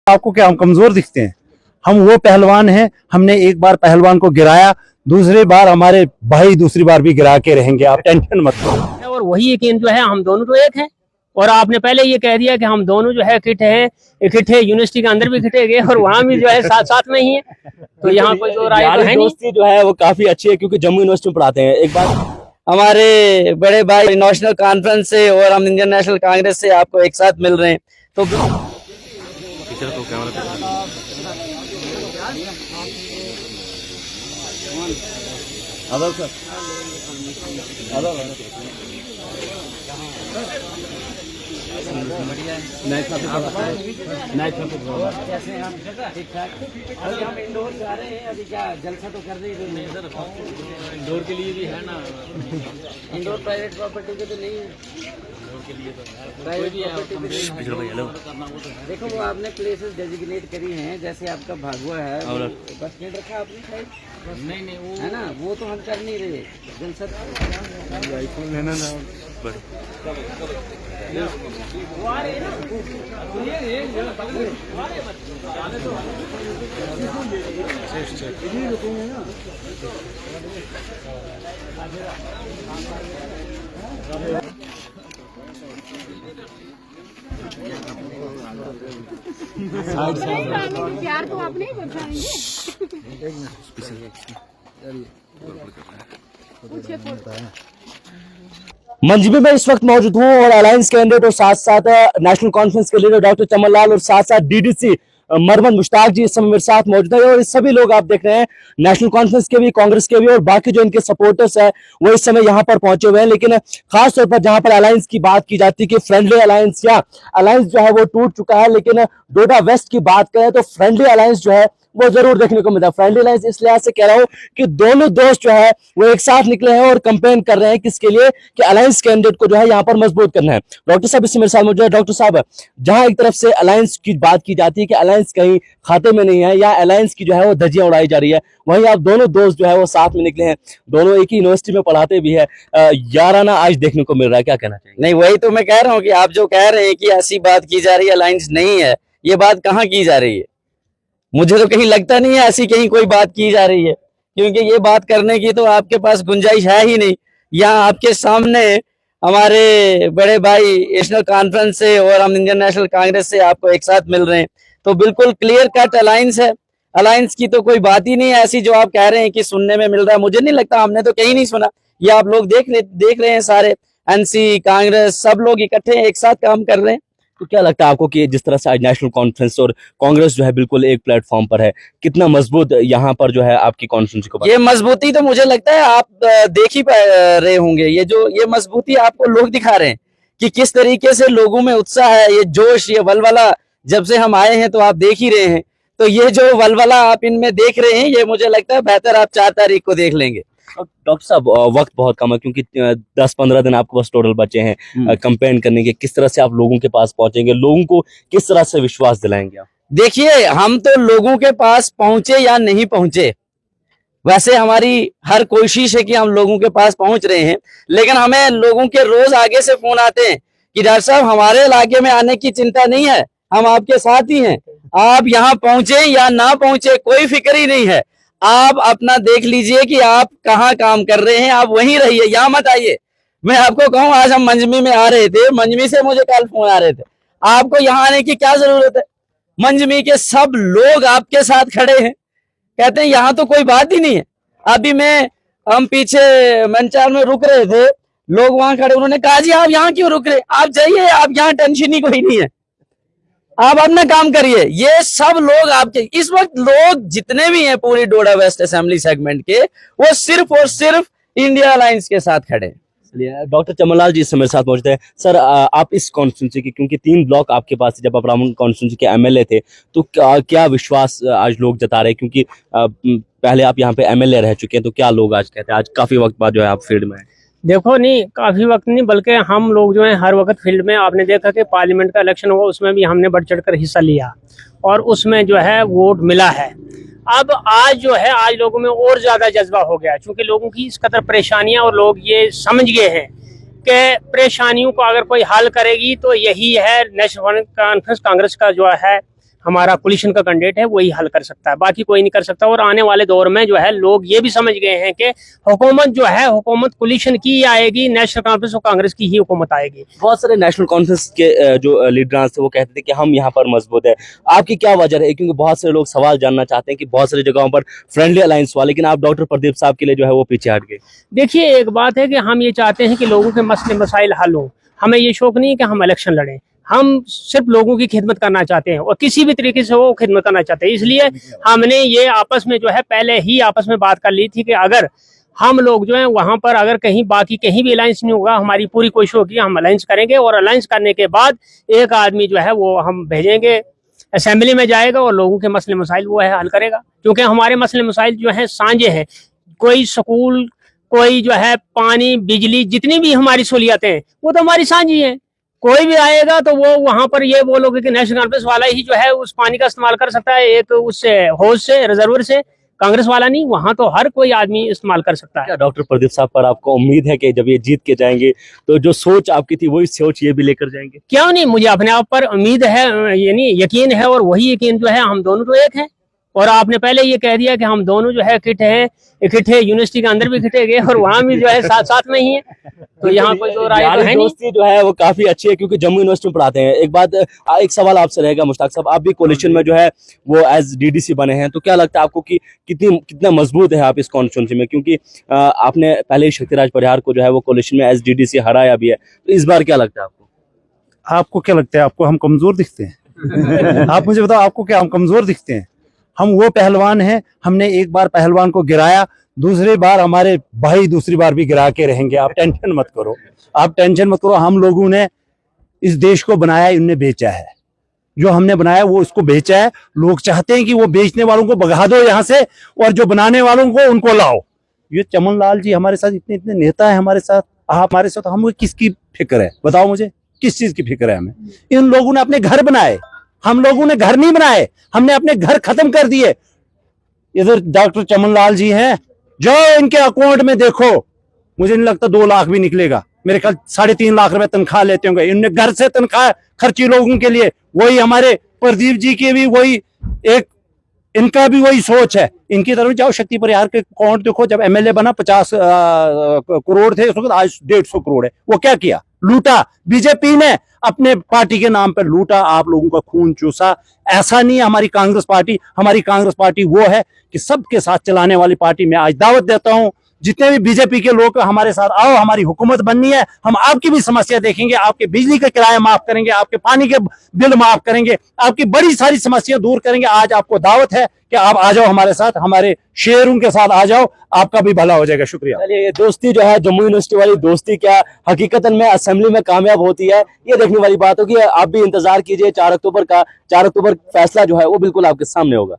आपको क्या हम कमजोर दिखते हैं? हम वो पहलवान हैं, हमने एक बार पहलवान को गिराया, दूसरी बार हमारे भाई दूसरी बार भी गिरा के रहेंगे, आप टेंशन मत लो। और वही यकीन जो है हम दोनों तो एक हैं। और आपने पहले ये कह दिया कि हम दोनों जो है इकट्ठे यूनिवर्सिटी के अंदर भी इकट्ठे गए और वहाँ भी जो है साथ साथ में ही है। तो यहाँ कोई तो राय तो है नहीं। दोस्ती जो है वो काफी अच्छी है क्योंकि जम्मू यूनिवर्सिटी में पढ़ाते हैं। एक बार हमारे बड़े भाई नेशनल कॉन्फ्रेंस से और हम इंडियन नेशनल कांग्रेस से आपको एक साथ मिल रहे हैं तो हम इंडोर जा रहे हैं अभी क्या जलसा तो कर रही है सर। इंडोर के लिए भी है ना, इंडोर प्राइवेट प्रॉपर्टी के तो नहीं है, इंडोर के लिए तो प्राइवेट देखो वो आपने प्लेसेस डेजिग्नेट करी हैं जैसे आपका भागवा है बस स्टैंड रखा आपने साइड नहीं वो है ना, वो तो हम कर नहीं रहे जलसा प्यार तो आप नहीं बचाएंगे। मंजमी में इस वक्त मौजूद हूँ और अलायंस कैंडिडेट और साथ साथ नेशनल कॉन्फ्रेंस के लीडर डॉक्टर चमन लाल और साथ साथ डीडीसी मरमन मुश्ताक जी इस समय मेरे साथ मौजूद है। और सभी लोग आप देख रहे हैं नेशनल कॉन्फ्रेंस के भी, कांग्रेस के भी और बाकी जो इनके सपोर्टर्स है वो इस समय यहाँ पर पहुंचे हुए हैं। लेकिन खास तौर पर जहां पर अलायंस की बात की जाती है कि फ्रेंडली अलायंस या अलायंस जो है वो टूट चुका है, लेकिन डोडा वेस्ट की बात करें तो फ्रेंडली अलायंस जो है वो जरूर देखने को मिलता है। फ्रेंडली अलायंस इस लिहाज से कह रहा हूं कि दोनों दोस्त जो है वो एक साथ निकले हैं और कंपेन कर रहे हैं किसके लिए, कि अलायंस कैंडिडेट को जो है यहाँ पर मजबूत करना है। डॉक्टर साहब इससे मेरे साथ मौजूद है। डॉक्टर साहब, जहां एक तरफ से अलायंस की बात की जाती है कि अलायंस कहीं खाते में नहीं है या अलायंस की जो है वो धज्जियां उड़ाई जा रही है, वहीं आप दोनों दोस्त जो है वो साथ में निकले हैं, दोनों एक ही यूनिवर्सिटी में पढ़ाते भी है, याराना आज देखने को मिल रहा है, क्या कहना चाहिए? नहीं, वही तो मैं कह रहा हूँ कि आप जो कह रहे हैं कि ऐसी बात की जा रही है अलायंस नहीं है, ये बात कहाँ की जा रही है? मुझे तो कहीं लगता नहीं है ऐसी कहीं कोई बात की जा रही है, क्योंकि ये बात करने की तो आपके पास गुंजाइश है ही नहीं। यहाँ आपके सामने हमारे बड़े भाई नेशनल कॉन्फ्रेंस से और हम इंडियन नेशनल कांग्रेस से आपको एक साथ मिल रहे हैं तो बिल्कुल क्लियर कट अलायंस है। अलायंस की तो कोई बात ही नहीं है ऐसी जो आप कह रहे हैं कि सुनने में मिल रहा है। मुझे नहीं लगता, हमने तो कहीं नहीं सुना। ये आप लोग देख रहे हैं, सारे एनसी कांग्रेस सब लोग इकट्ठे एक साथ काम कर रहे हैं। तो क्या लगता है आपको कि जिस तरह से आज नेशनल कॉन्फ्रेंस और कांग्रेस जो है बिल्कुल एक प्लेटफॉर्म पर है, कितना मजबूत यहाँ पर जो है आपकी कॉन्फ्रेंस को? ये मजबूती तो मुझे लगता है आप देख ही रहे होंगे। ये मजबूती आपको लोग दिखा रहे हैं कि किस तरीके से लोगों में उत्साह है, ये जोश, ये वलवला जब से हम आए हैं तो आप देख ही रहे हैं। तो ये जो वलवला आप इनमें देख रहे हैं, ये मुझे लगता है बेहतर आप 4 तारीख को देख लेंगे। डॉक्टर साहब, वक्त बहुत कम है क्योंकि 10-15 दिन आपके पास टोटल बचे हैं कंपेन करने के। किस तरह से आप लोगों के पास पहुंचेंगे, लोगों को किस तरह से विश्वास दिलाएंगे आप? देखिए, हम तो लोगों के पास पहुंचे या नहीं पहुंचे, वैसे हमारी हर कोशिश है कि हम लोगों के पास पहुंच रहे हैं, लेकिन हमें लोगों के रोज आगे से फोन आते हैं कि डॉक्टर साहब हमारे इलाके में आने की चिंता नहीं है, हम आपके साथ ही हैं, आप यहाँ पहुंचे या ना पहुंचे कोई फिक्र ही नहीं है, आप अपना देख लीजिए कि आप कहाँ काम कर रहे हैं, आप वहीं रहिए, यहाँ मत आइए। मैं आपको कहूँ, आज हम मंजमी में आ रहे थे, मंजमी से मुझे कल फोन आ रहे थे, आपको यहाँ आने की क्या जरूरत है, मंजमी के सब लोग आपके साथ खड़े हैं, कहते हैं यहाँ तो कोई बात ही नहीं है। अभी हम पीछे मंचाल में रुक रहे थे, लोग वहां खड़े, उन्होंने कहा जी आप यहाँ क्यों रुक रहे, आप जाइए, आप यहाँ टेंशन ही कोई नहीं है, आप अपना काम करिए। ये सब लोग आपके इस वक्त लोग जितने भी हैं पूरी डोडा वेस्ट असेंबली सेगमेंट के, वो सिर्फ और सिर्फ इंडिया अलायंस के साथ खड़े हैं। डॉक्टर चमनलाल जी मेरे साथ मौजूद है। सर, आप इस कॉन्स्टिट्यूंसी की, क्योंकि 3 ब्लॉक आपके पास थे, जब आप रामगढ़ कॉन्स्टिट्यूंसी के एमएलए थे, तो क्या विश्वास आज लोग जता रहे हैं, क्योंकि पहले आप यहाँ पे एमएलए रह चुके हैं, तो क्या लोग आज कहते हैं, आज काफी वक्त बाद जो है आप फील्ड में हैं? देखो, नहीं काफी वक्त नहीं, बल्कि हम लोग जो है हर वक्त फील्ड में, आपने देखा कि पार्लियामेंट का इलेक्शन हुआ उसमें भी हमने बढ़ चढ़ कर हिस्सा लिया और उसमें जो है वोट मिला है। अब आज जो है आज लोगों में और ज्यादा जज्बा हो गया, क्योंकि लोगों की इस कदर परेशानियां और लोग ये समझ गए हैं कि परेशानियों को अगर कोई हल करेगी तो यही है नेशनल कॉन्फ्रेंस कांग्रेस का जो है हमारा कोलिशन का कैंडिडेट है वही हल कर सकता है, बाकी कोई नहीं कर सकता। और आने वाले दौर में जो है लोग ये भी समझ गए हैं कि हुकूमत जो है हुकूमत कोलिशन की आएगी, नेशनल कॉन्फ्रेंस और कांग्रेस की ही हुकूमत आएगी। बहुत सारे नेशनल कॉन्फ्रेंस के जो लीडर्स थे वो कहते थे कि हम यहाँ पर मजबूत है, आपकी क्या वजह है? क्योंकि बहुत सारे लोग सवाल जानना चाहते हैं कि बहुत सारी जगहों पर फ्रेंडली अलायंस हुआ, लेकिन आप डॉक्टर प्रदीप साहब के लिए जो है वो पीछे हट गए। देखिए, एक बात है कि हम ये चाहते हैं कि लोगों के मसले मसाइल हल हों। हमें ये शौक नहीं है कि हम इलेक्शन लड़ें, हम सिर्फ लोगों की खिदमत करना चाहते हैं और किसी भी तरीके से वो खिदमत करना चाहते हैं। इसलिए हमने ये आपस में जो है पहले ही आपस में बात कर ली थी कि अगर हम लोग जो है वहां पर अगर कहीं बाकी कहीं भी अलायंस नहीं होगा, हमारी पूरी कोशिश होगी हम अलायंस करेंगे और अलायंस करने के बाद एक आदमी जो है वो हम भेजेंगे, असेंबली में जाएगा और लोगों के मसले मसाइल वो है हल करेगा। क्योंकि हमारे मसले मसाइल जो है सांझे हैं, कोई स्कूल, कोई जो है पानी, बिजली, जितनी भी हमारी सहूलियतें हैं वो तो हमारी सांझी हैं। कोई भी आएगा तो वो वहां पर ये बोलोगे कि नेशनल कॉन्फ्रेंस वाला ही जो है उस पानी का इस्तेमाल कर सकता है, एक उससे हौज से रिजर्वर से, कांग्रेस वाला नहीं। वहां तो हर कोई आदमी इस्तेमाल कर सकता है। क्या डॉक्टर प्रदीप साहब पर आपको उम्मीद है कि जब ये जीत के जाएंगे तो जो सोच आपकी थी वही सोच ये भी लेकर जाएंगे? क्यों नहीं, मुझे अपने आप पर उम्मीद है, यानी यकीन है, और वही यकीन जो है हम दोनों तो एक हैं। और आपने पहले ये कह दिया कि हम दोनों जो है इकट्ठे यूनिवर्सिटी के अंदर भी इकट्ठे गए और वहां भी जो है साथ साथ में ही है, तो यहाँ कोई दो राय तो है नहीं। दोस्ती जो है वो काफी अच्छी है क्योंकि जम्मू यूनिवर्सिटी में पढ़ाते हैं। एक सवाल आपसे रहेगा मुश्ताक साहब, आप भी कोलिशन में जो है वो एज डीडीसी बने हैं, तो क्या लगता है आपको कि कितना मजबूत है आप इस कॉन्स्टिट्यूंसी में? क्योंकि आपने पहले ही शक्तिराज परिहार को जो है वो कोलिशन में एज डीडीसी हराया भी है, तो इस बार क्या लगता है आपको? आपको क्या लगता है, आपको हम कमजोर दिखते हैं? आप मुझे बताओ, आपको क्या हम कमजोर दिखते हैं? हम वो पहलवान हैं, हमने एक बार पहलवान को गिराया, दूसरी बार हमारे भाई दूसरी बार भी गिरा के रहेंगे। आप टेंशन मत करो, आप टेंशन मत करो। हम लोगों ने इस देश को बनाया, इनने बेचा है। जो हमने बनाया वो उसको बेचा है। लोग चाहते हैं कि वो बेचने वालों को भगा दो यहाँ से और जो बनाने वालों को उनको लाओ। ये चमन लाल जी हमारे साथ, इतने इतने नेता है हमारे साथ, आप हमारे साथ, हमें किसकी फिक्र है? बताओ मुझे, किस चीज की फिक्र है हमें? इन लोगों ने अपने घर बनाए, हम लोगों ने घर नहीं बनाए, हमने अपने घर खत्म कर दिए। इधर डॉक्टर चमन लाल जी हैं, जो इनके अकाउंट में देखो, मुझे नहीं लगता 2 लाख भी निकलेगा, मेरे ख्याल 3.5 लाख रुपए तनख्वाह लेते होंगे। इनने घर से तनख्वाह खर्ची लोगों के लिए। वही हमारे प्रदीप जी की भी वही एक, इनका भी वही सोच है। इनकी तरफ जाओ, शक्ति परिहार के अकाउंट देखो, जब एमएलए बना 50 करोड़ थे उस वक्त, आज 150 करोड़ है। वो क्या किया? लूटा। बीजेपी ने अपने पार्टी के नाम पर लूटा, आप लोगों का खून चूसा। ऐसा नहीं है हमारी कांग्रेस पार्टी। हमारी कांग्रेस पार्टी वो है कि सबके साथ चलाने वाली पार्टी। मैं आज दावत देता हूं, जितने भी बीजेपी के लोग हमारे साथ आओ, हमारी हुकूमत बननी है, हम आपकी भी समस्या देखेंगे, आपके बिजली का किराया माफ करेंगे, आपके पानी के बिल माफ करेंगे, आपकी बड़ी सारी समस्या दूर करेंगे। आज आपको दावत है कि आप आ जाओ हमारे साथ, हमारे शेरों के साथ आ जाओ, आपका भी भला हो जाएगा। शुक्रिया। चलिए, ये दोस्ती जो है जम्मू यूनिवर्सिटी वाली दोस्ती क्या हकीकतन में असेंबली में कामयाब होती है, ये देखने वाली बात होगी। आप भी इंतजार कीजिए 4 अक्टूबर का। 4 अक्टूबर फैसला जो है वो बिल्कुल आपके सामने होगा।